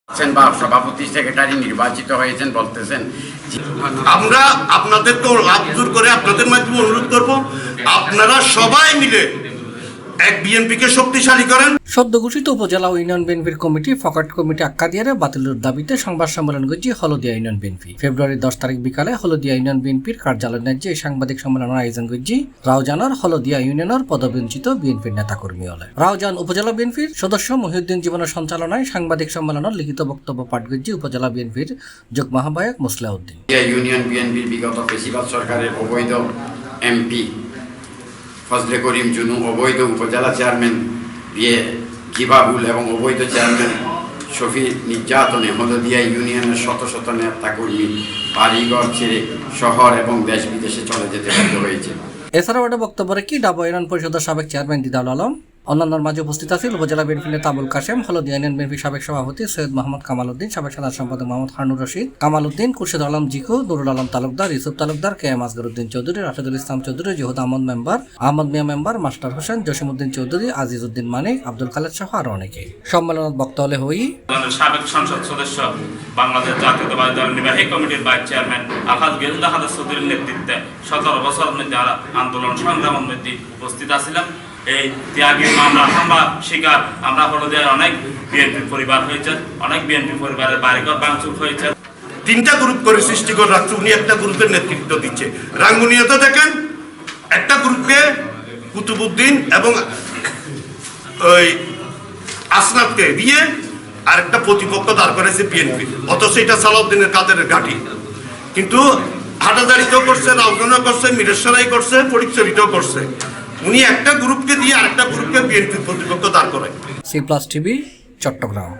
বা সভাপতি সেক্রেটারি নির্বাচিত হয়েছেন বলতেছেন। আমরা আপনাদেরকে লাভ দূর করে আপনাদের মাধ্যমে অনুরোধ করব, আপনারা সবাই মিলে এক বিএনপিকে শক্তিশালী করেন। সদ্য ঘোষিত উপজেলা ইউনিয়ন বিএনপির কমিটি ফকাট কমিটি আক্কাদিয়ারে বাতিলের দাবিতে সংবাদ সম্মেলন করছে হলদিয়া ইউনিয়ন বিএনপি। ফেব্রুয়ারি 10 তারিখ বিকালে হলদিয়া ইউনিয়ন বিএনপির কার্যালয় ন্যায্যে এই সাংবাদিক সম্মেলনের আয়োজন করছে রাউজানের হলদিয়া ইউনিয়নের পদবঞ্চিত বিএনপির নেতাকর্মী হলে। রাউজান উপজেলা বিএনপির সদস্য মহিউদ্দিন জীবনের সঞ্চালনায় সাংবাদিক সম্মেলনের লিখিত বক্তব্য পাঠ করছে উপজেলা বিএনপির যুগ্ম আহ্বায়ক মুসলাউদ্দিন। ইউনিয়ন বিএনপির বিগত ফেসিবাদ সরকারের অবৈধ এমপি ফজলে করিম জুনু, অবৈধ উপজেলা চেয়ারম্যান গিবাবুল এবং অবৈধ চেয়ারম্যান শফি নির্যাতনে হলদিয়া ইউনিয়নের শত শত নেতাকর্মী বাড়িঘর ছেড়ে শহর এবং দেশ বিদেশে চলে যেতে বাধ্য হয়েছে। এছাড়াও একটা বক্তব্য রাখি ডাবা ইউনিয়ন পরিষদের সাবেক চেয়ারম্যান দিদাউল আলম, অন্যান্যর মাঝে উপস্থিত আছেন উপজেলা বিএনপি নেতা আবুল কাশেম, হলদিয়া ইউনিয়ন বিএনপি সাবেক সভাপতি সৈয়দ মোহাম্মদ কামাল উদ্দিন, সাবেক সাধারণ সম্পাদক Mohammad Harunur Rashid, Kamal Uddin, Khurshed Alam Jiku, Nurul Alam Talukdar, Yusuf Talukdar, K M Asgar Uddin Chowdhury, Rashedul Islam Chowdhury, জহুদ Ahmad member, Ahmad মিয়া মেম্বার, মাস্টার হোসেন, জসিম উদ্দিন চৌধুরী, আজিজ উদ্দিন মানিক, আব্দুল খালেদ সহ আরো অনেকে সম্মেলনত বক্তব্য হই সাবেক সংসদ সদস্য, বাংলাদেশ জাতীয়তাবাদী দল নির্বাহী কমিটির ভাইস চেয়ারম্যান আলহাজ গেরুদা হাদাস চৌধুরীর নেতৃত্বে 17 বছরের মধ্যে আন্দোলন সংগ্রামের মধ্যে উপস্থিত আছিলাম। এই ত্যাগের মামলা শিকার আমরা হলদিয়ার অনেক বিএনপি পরিবার হয়েছে, অনেক বিএনপি পরিবারের বাড়িঘর ভাঙচুর হয়েছে। 3টা গ্রুপ করে সৃষ্টি করে রাখছে, উনি একটা গ্রুপের নেতৃত্ব দিচ্ছে। রাঙ্গুনিয়াতে দেখেন একটা গ্রুপকে কুতুবুদ্দিন এবং ওই আসনাদকে দিয়ে আরেকটা প্রতিপক্ষ দাঁড় করেছে বিএনপি, অথচ এটা সালাউদ্দিনের কাদের ঘাঁটি। কিন্তু হাটাদারিতেও করছে, রাউজানও করছে, মিরেশ্বরাই করছে, ফটিকছড়িতেও করছে। উনি একটা গ্রুপকে দিয়ে আরেকটা গ্রুপকে বিএনপির প্রতিপক্ষ দাঁড় করায়। C+ TV Chittagong.